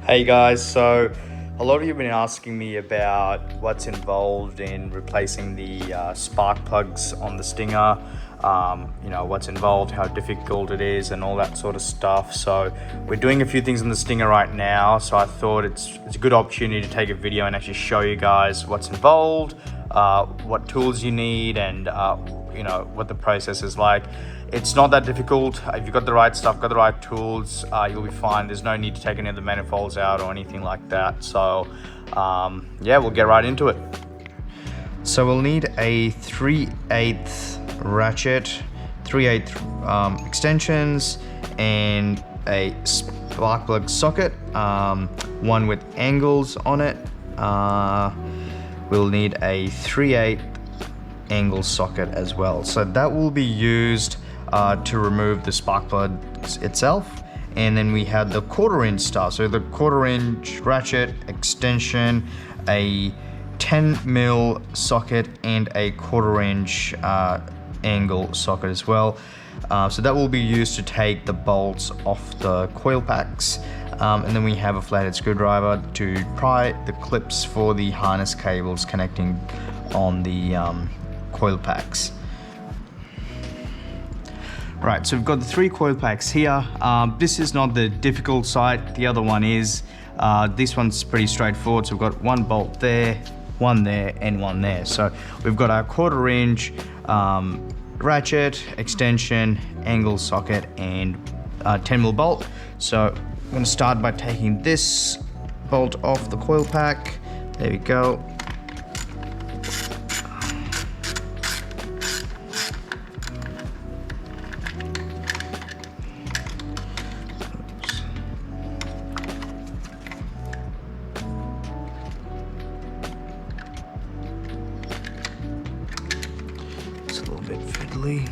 Hey guys, so a lot of you have been asking me about what's involved in replacing the spark plugs on the Stinger, what's involved, how difficult it is and all that sort of stuff. So we're doing a few things on the Stinger right now, so I thought it's a good opportunity to take a video and actually show you guys what's involved, what tools you need, and what the process is like. It's not that difficult. If you've got the right stuff, got the right tools, you'll be fine. There's no need to take any of the manifolds out or anything like that. So yeah, we'll get right into it. So we'll need a 3/8 ratchet, 3/8 extensions, and a spark plug socket, one with angles on it. We'll need a 3/8 angle socket as well. So that will be used to remove the spark plug itself. And then we have the 1/4" stuff. So the 1/4" ratchet extension, a 10mm socket, and a 1/4" angle socket as well. So that will be used to take the bolts off the coil packs. And then we have a flathead screwdriver to pry the clips for the harness cables connecting on the coil packs. Right, so we've got the 3 coil packs here. This is not the difficult side, the other one is. This one's pretty straightforward. So we've got one bolt there, one there, and one there. So we've got our 1/4" ratchet, extension, angle socket, and 10mm bolt. So I'm gonna start by taking this bolt off the coil pack. There we go. It's a little bit fiddly.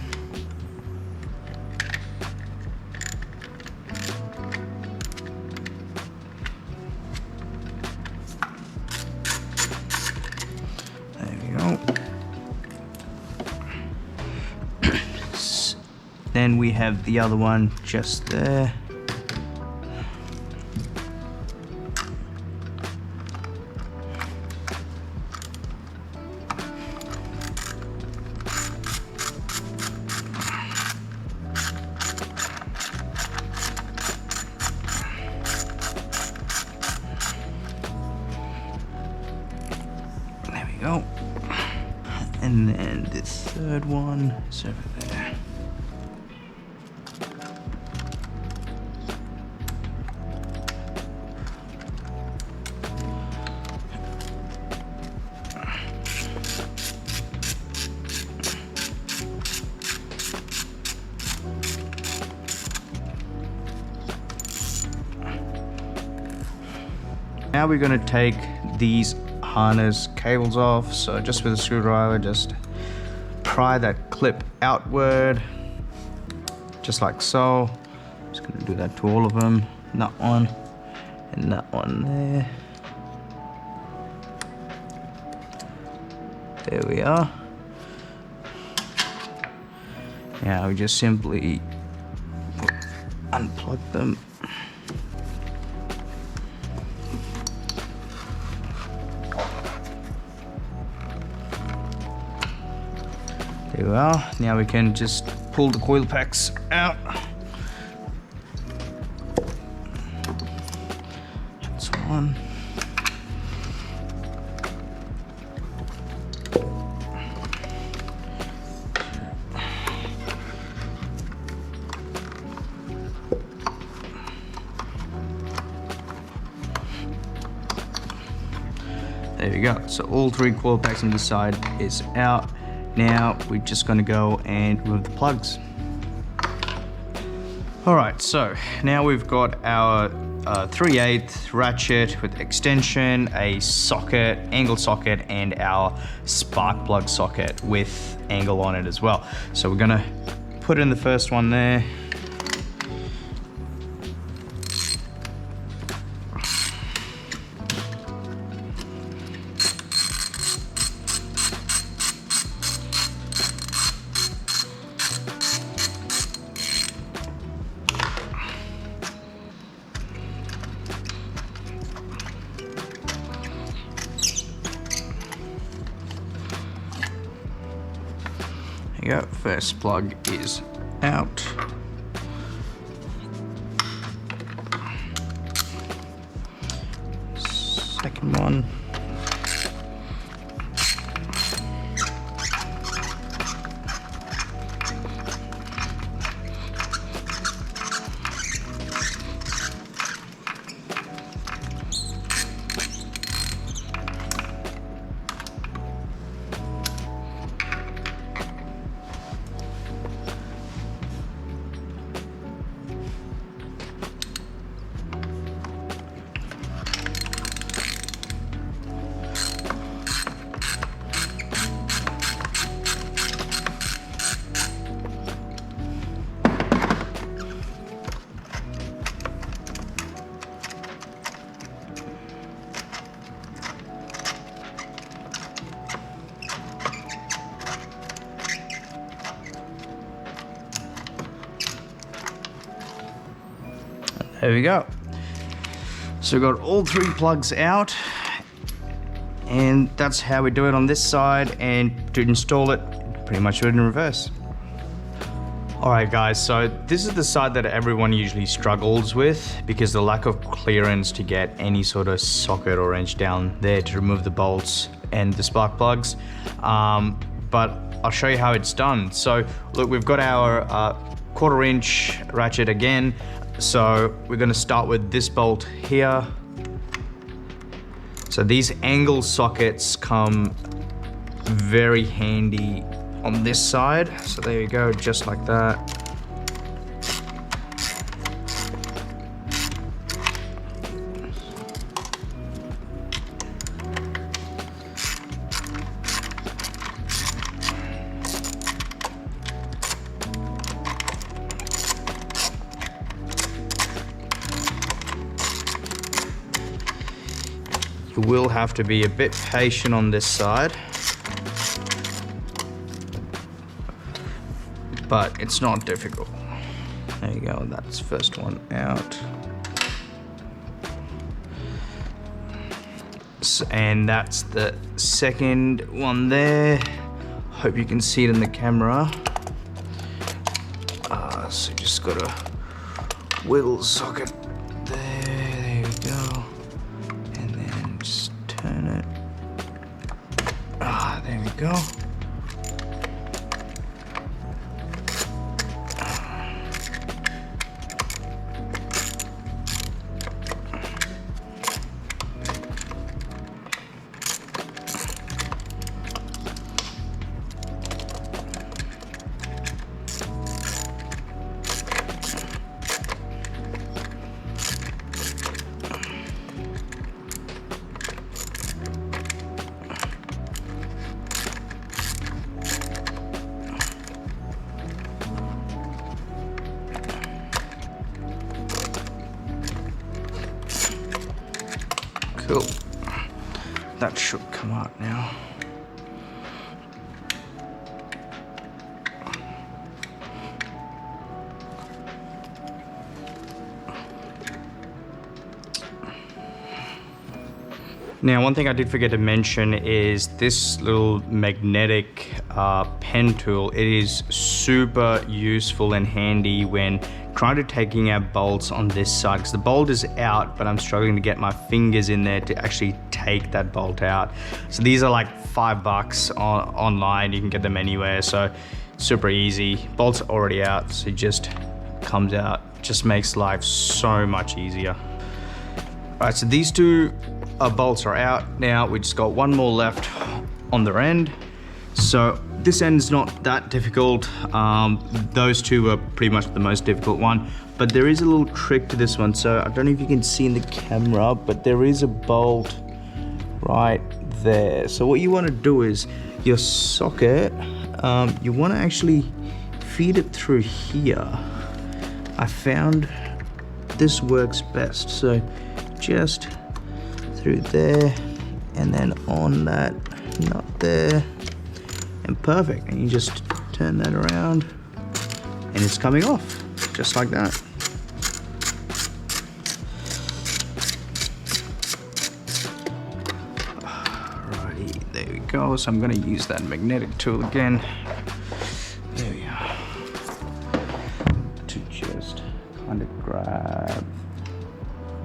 Then we have the other one just there. There we go. And then the third one is over there. Now we're going to take these harness cables off. So just with a screwdriver, just pry that clip outward, just like so. Just going to do that to all of them. That one and that one there. There we are. Now we just simply unplug them. There we are. Now we can just pull the coil packs out. That's one. There we go. So all 3 coil packs on this side is out. Now we're just going to go and remove the plugs. Alright, so now we've got our 3/8 ratchet with extension, a socket, angle socket, and our spark plug socket with angle on it as well. So we're going to put in the first one there. you go, first plug is out. Second one. There we go. So we've got all 3 plugs out, and that's how we do it on this side. And to install it, pretty much do it in reverse. Alright guys, so this is the side that everyone usually struggles with because the lack of clearance to get any sort of socket or wrench down there to remove the bolts and the spark plugs. But I'll show you how it's done. So look, we've got our 1/4 inch ratchet again. So we're going to start with this bolt here. So these angle sockets come very handy on this side. So there you go, just like that. You will have to be a bit patient on this side, but it's not difficult. There you go, that's the first one out. And that's the second one there. Hope you can see it in the camera. So just gotta wiggle the socket there, there we go. Turn it. There we go. Cool. That should come out now. Now, one thing I did forget to mention is this little magnetic pen tool. It is super useful and handy when trying to taking out bolts on this side, because the bolt is out, but I'm struggling to get my fingers in there to actually take that bolt out. So these are like $5 online. You can get them anywhere. So super easy. Bolt's already out, so it just comes out. Just makes life so much easier. All right, so these 2 bolts are out. Now we just got one more left on the end. So this end's not that difficult. Those 2 are pretty much the most difficult one, but there is a little trick to this one. So I don't know if you can see in the camera, but there is a bolt right there. So what you want to do is your socket, you want to actually feed it through here. I found this works best. So just through there and then on that nut there, and perfect. And you just turn that around and it's coming off just like that. Alrighty, there we go. So I'm going to use that magnetic tool again.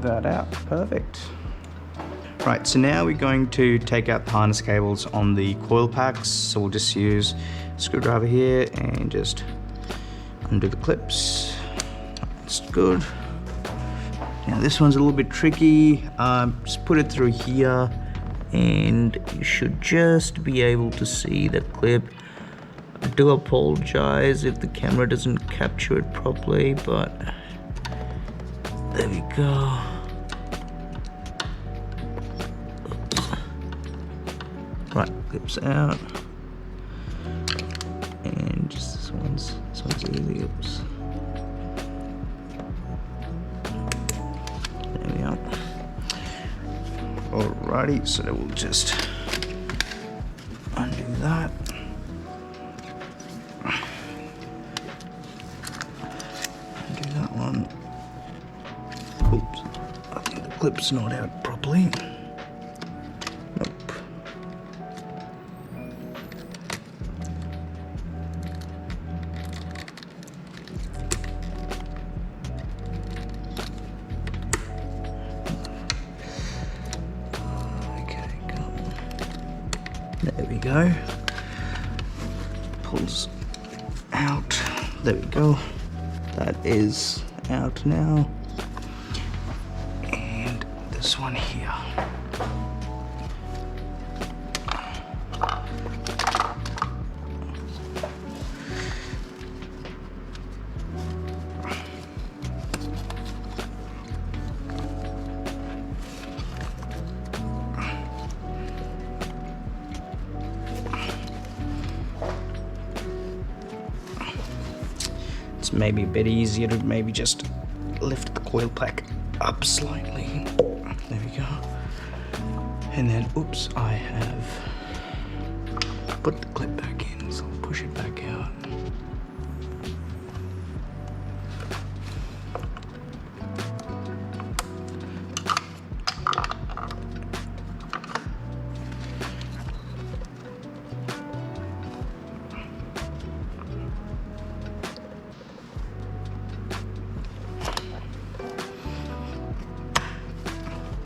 that out. Perfect. Right, so now we're going to take out the harness cables on the coil packs. So we'll just use a screwdriver here and just undo the clips. That's good. Now this one's a little bit tricky. Just put it through here and you should just be able to see the clip. I do apologize if the camera doesn't capture it properly, but there we go. Oops. Right, clips out. And just this one's easy. Oops. There we are. Alrighty, so we'll just undo that. Undo that one. Oops, I think the clip's not out properly. Nope. There we go. Pulls out. There we go. That is out now. And this one here. It's maybe a bit easier to maybe just lift the coil pack up slightly. There we go. And then, oops, I have put the clip back in, so I'll push it back out.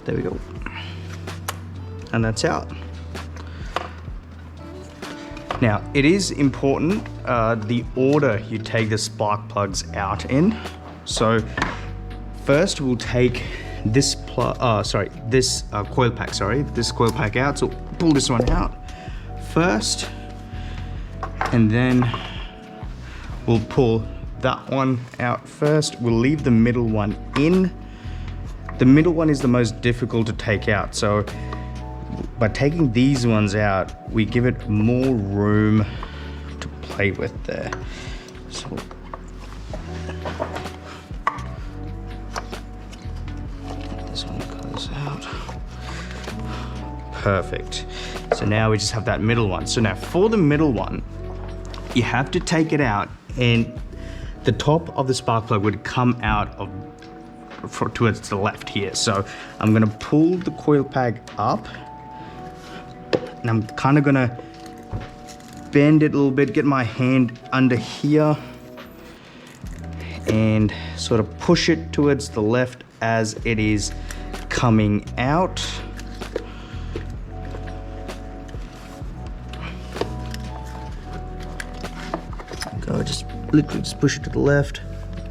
There we go. And that's out. Now, it is important the order you take the spark plugs out in. So first we'll take this coil pack, this coil pack out. So pull this one out first, and then we'll pull that one out first. We'll leave the middle one in. The middle one is the most difficult to take out, so by taking these ones out, we give it more room to play with there. So this one goes out. Perfect. So now we just have that middle one. So now for the middle one, you have to take it out, and the top of the spark plug would come out of towards the left here. So I'm gonna pull the coil pack up, and I'm kind of gonna bend it a little bit, get my hand under here, and sort of push it towards the left as it is coming out. Go, just literally just push it to the left.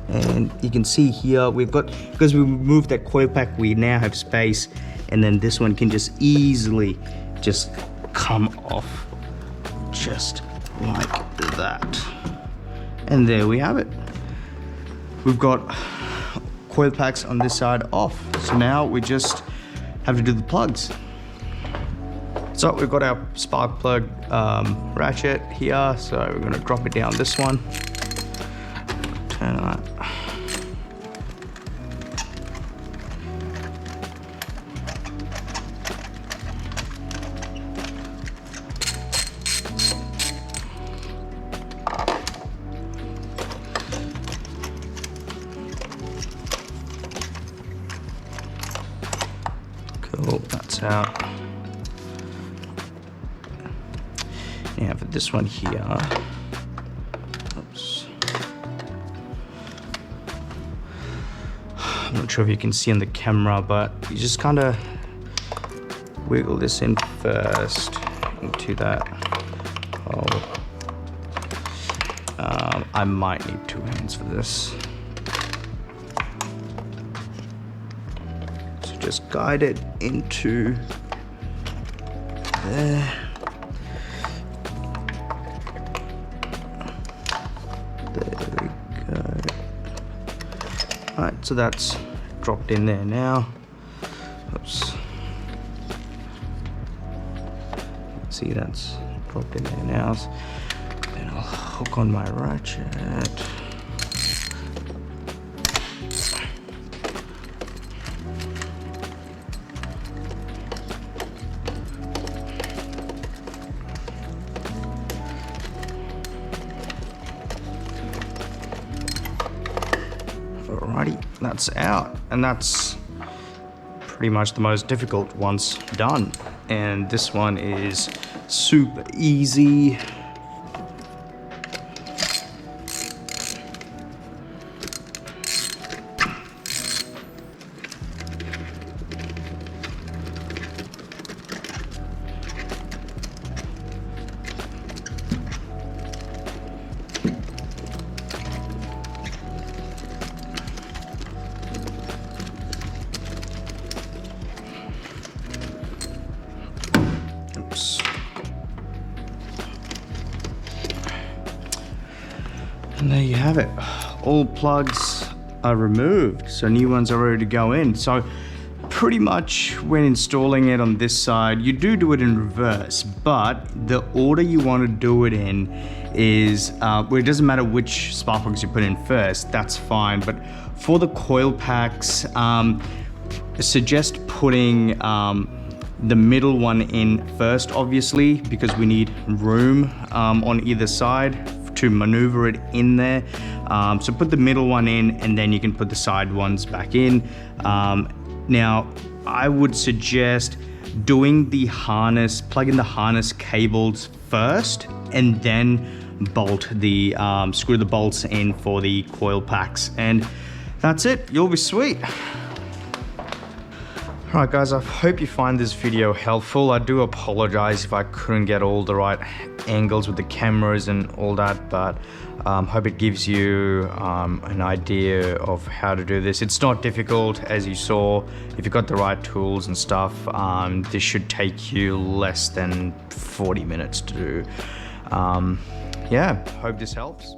And you can see here, we've got, because we moved that coil pack, we now have space, and then this one can just easily just come off just like that. And there we have it. We've got coil packs on this side off. So now we just have to do the plugs. So we've got our spark plug ratchet here. So we're gonna drop it down this one. Turn that. Cool, that's out. Now for this one here, oops. I'm not not sure if you can see on the camera, but you just kind of wiggle this in first into that hole. I might need 2 hands for this. So just guide it into there. There we go. Alright, so that's dropped in there now. Oops. See, that's dropped in there now. Then I'll hook on my ratchet. Alrighty, that's out, and that's pretty much the most difficult once done. And this one is super easy. And there you have it. All plugs are removed, so new ones are ready to go in. So pretty much when installing it on this side, you do it in reverse, but the order you want to do it in is, where it doesn't matter which spark plugs you put in first, that's fine. But for the coil packs, suggest putting the middle one in first, obviously, because we need room on either side to maneuver it in there. So put the middle one in, and then you can put the side ones back in. Now, I would suggest doing the harness, plugging the harness cables first, and then bolt the, screw the bolts in for the coil packs. And that's it, you'll be sweet. Alright guys, I hope you find this video helpful. I do apologize if I couldn't get all the right angles with the cameras and all that, but hope it gives you an idea of how to do this. It's not difficult, as you saw. If you've got the right tools and stuff, this should take you less than 40 minutes to do. Yeah, hope this helps.